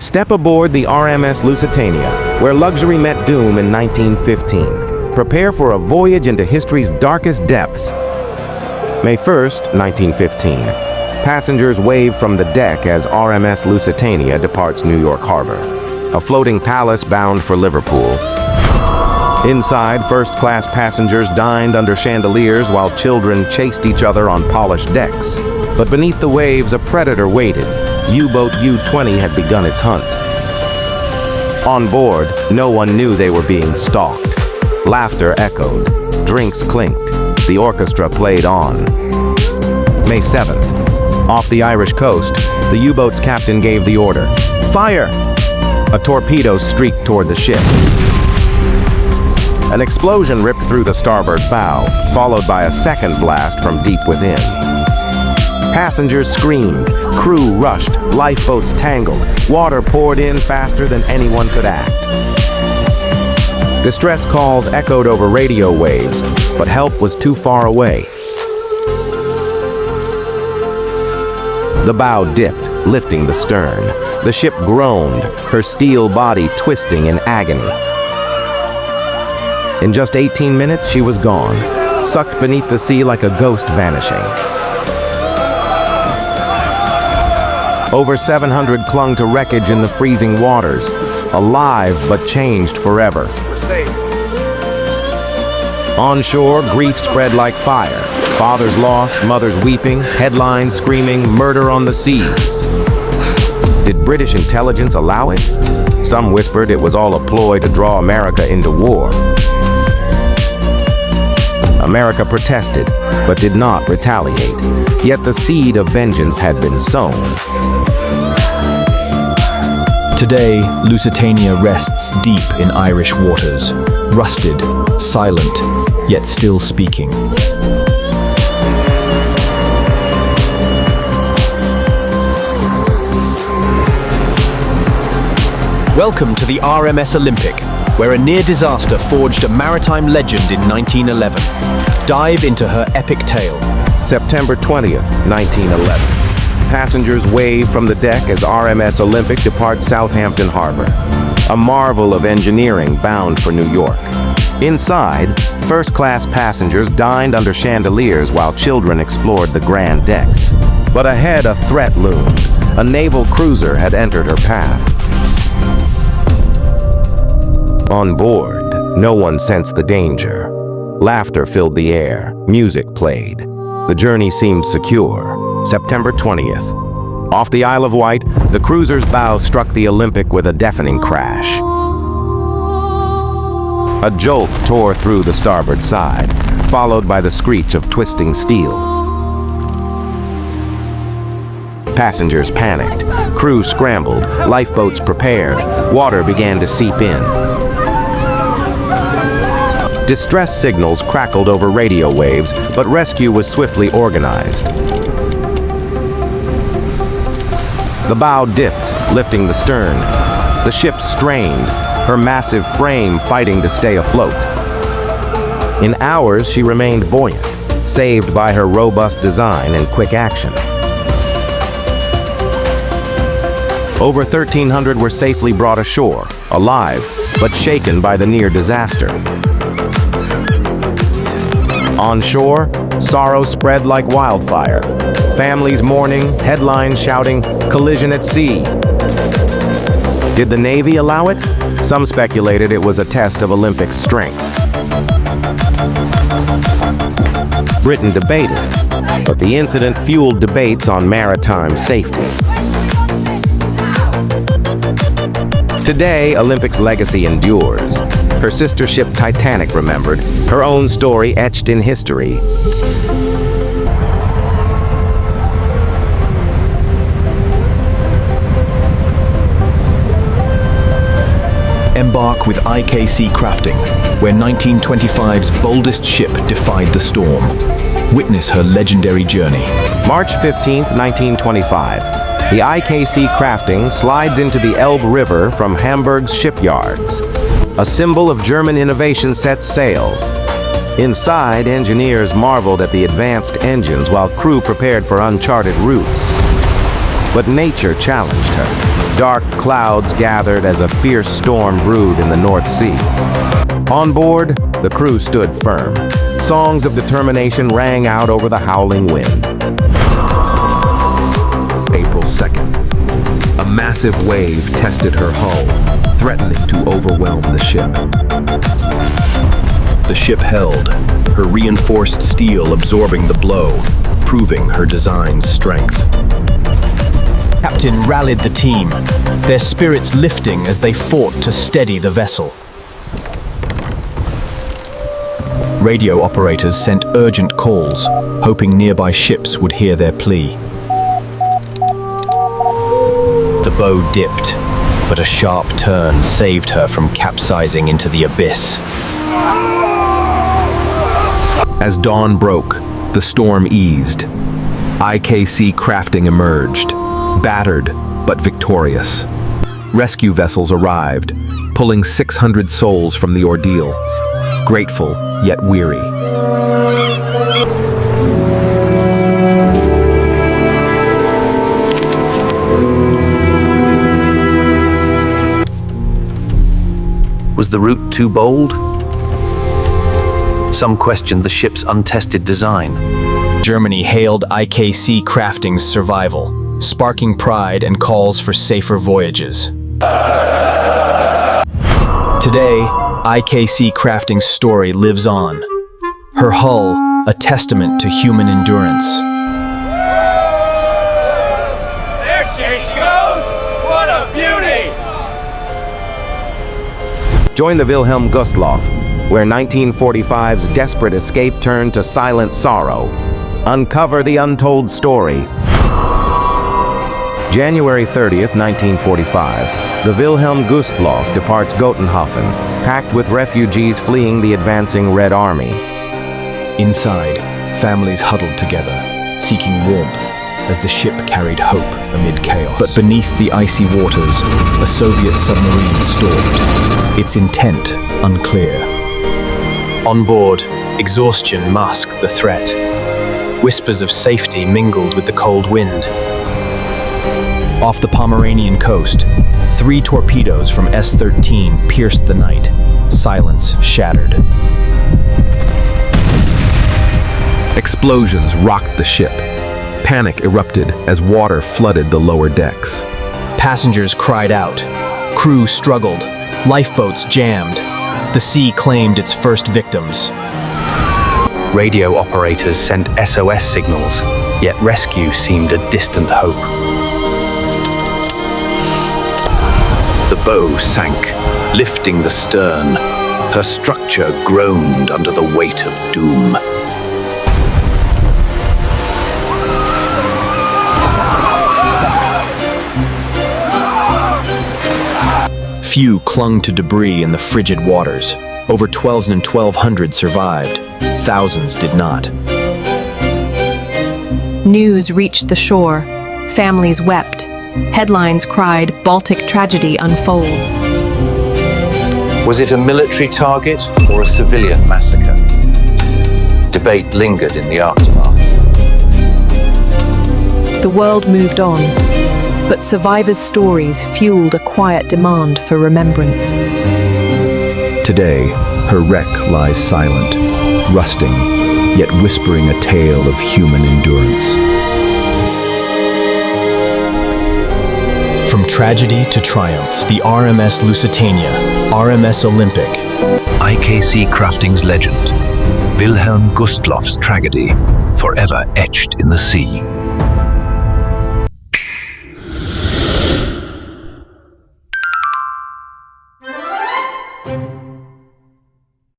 Step aboard the RMS Lusitania, where luxury met doom in 1915. Prepare for a voyage into history's darkest depths. May 1st, 1915. Passengers wave from the deck as RMS Lusitania departs New York Harbor, a floating palace bound for Liverpool. Inside, first-class passengers dined under chandeliers while children chased each other on polished decks. But beneath the waves, a predator waited. U-boat U-20 had begun its hunt. On board, no one knew they were being stalked. Laughter echoed. Drinks clinked. The orchestra played on. May 7th. Off the Irish coast, the U-boat's captain gave the order. Fire! A torpedo streaked toward the ship. An explosion ripped through the starboard bow, followed by a second blast from deep within. Passengers screamed, crew rushed, lifeboats tangled, water poured in faster than anyone could act. Distress calls echoed over radio waves, but help was too far away. The bow dipped, lifting the stern. The ship groaned, her steel body twisting in agony. In just 18 minutes, she was gone, sucked beneath the sea like a ghost vanishing. Over 700 clung to wreckage in the freezing waters, alive but changed forever. We're safe. On shore, grief spread like fire. Fathers lost, mothers weeping, headlines screaming, murder on the seas. Did British intelligence allow it? Some whispered it was all a ploy to draw America into war. America protested, but did not retaliate. Yet the seed of vengeance had been sown. Today, Lusitania rests deep in Irish waters, rusted, silent, yet still speaking. Welcome to the RMS Olympic, where a near disaster forged a maritime legend in 1911. Dive into her epic tale. September 20th, 1911. Passengers wave from the deck as RMS Olympic departs Southampton Harbor, a marvel of engineering bound for New York. Inside, first-class passengers dined under chandeliers while children explored the grand decks. But ahead, a threat loomed. A naval cruiser had entered her path. On board, no one sensed the danger. Laughter filled the air. Music played. The journey seemed secure. September 20th. Off the Isle of Wight, the cruiser's bow struck the Olympic with a deafening crash. A jolt tore through the starboard side, followed by the screech of twisting steel. Passengers panicked. Crew scrambled. Lifeboats prepared. Water began to seep in. Distress signals crackled over radio waves, but rescue was swiftly organized. The bow dipped, lifting the stern. The ship strained, her massive frame fighting to stay afloat. In hours, she remained buoyant, saved by her robust design and quick action. Over 1,300 were safely brought ashore, alive, but shaken by the near disaster. On shore, sorrow spread like wildfire. Families mourning, headlines shouting, collision at sea. Did the Navy allow it? Some speculated it was a test of Olympic strength. Britain debated, but the incident fueled debates on maritime safety. Today, Olympic's legacy endures. Her sister ship Titanic remembered, her own story etched in history. Embark with IKC Krafting, where 1925's boldest ship defied the storm. Witness her legendary journey. March 15th, 1925. The IKC Krafting slides into the Elbe River from Hamburg's shipyards. A symbol of German innovation sets sail. Inside, engineers marveled at the advanced engines while crew prepared for uncharted routes. But nature challenged her. Dark clouds gathered as a fierce storm brewed in the North Sea. On board, the crew stood firm. Songs of determination rang out over the howling wind. April 2nd. A massive wave tested her hull, threatening to overwhelm the ship. The ship held, her reinforced steel absorbing the blow, proving her design's strength. Captain rallied the team, their spirits lifting as they fought to steady the vessel. Radio operators sent urgent calls, hoping nearby ships would hear their plea. The bow dipped, but a sharp turn saved her from capsizing into the abyss. As dawn broke, the storm eased. IKC Krafting emerged, battered but victorious. Rescue vessels arrived, pulling 600 souls from the ordeal, grateful yet weary. Was the route too bold? Some questioned the ship's untested design. Germany hailed IKC Krafting's survival, sparking pride and calls for safer voyages. Today, IKC Krafting's story lives on. Her hull, a testament to human endurance. There she goes! What a beauty! Join the Wilhelm Gustloff, where 1945's desperate escape turned to silent sorrow. Uncover the untold story. January 30th, 1945, the Wilhelm Gustloff departs Gotenhofen, packed with refugees fleeing the advancing Red Army. Inside, families huddled together, seeking warmth as the ship carried hope amid chaos. But beneath the icy waters, a Soviet submarine stalked, its intent unclear. On board, exhaustion masked the threat. Whispers of safety mingled with the cold wind. Off the Pomeranian coast, 3 torpedoes from S-13 pierced the night. Silence shattered. Explosions rocked the ship. Panic erupted as water flooded the lower decks. Passengers cried out. Crew struggled. Lifeboats jammed. The sea claimed its first victims. Radio operators sent SOS signals, yet rescue seemed a distant hope. The bow sank, lifting the stern. Her structure groaned under the weight of doom. Few clung to debris in the frigid waters. Over 1,200 survived. Thousands did not. News reached the shore. Families wept. Headlines cried, "Baltic tragedy unfolds." Was it a military target or a civilian massacre? Debate lingered in the aftermath. The world moved on, but survivors' stories fueled a quiet demand for remembrance. Today, her wreck lies silent, rusting, yet whispering a tale of human endurance. From tragedy to triumph, the RMS Lusitania, RMS Olympic. IKC Krafting's legend, Wilhelm Gustloff's tragedy, forever etched in the sea.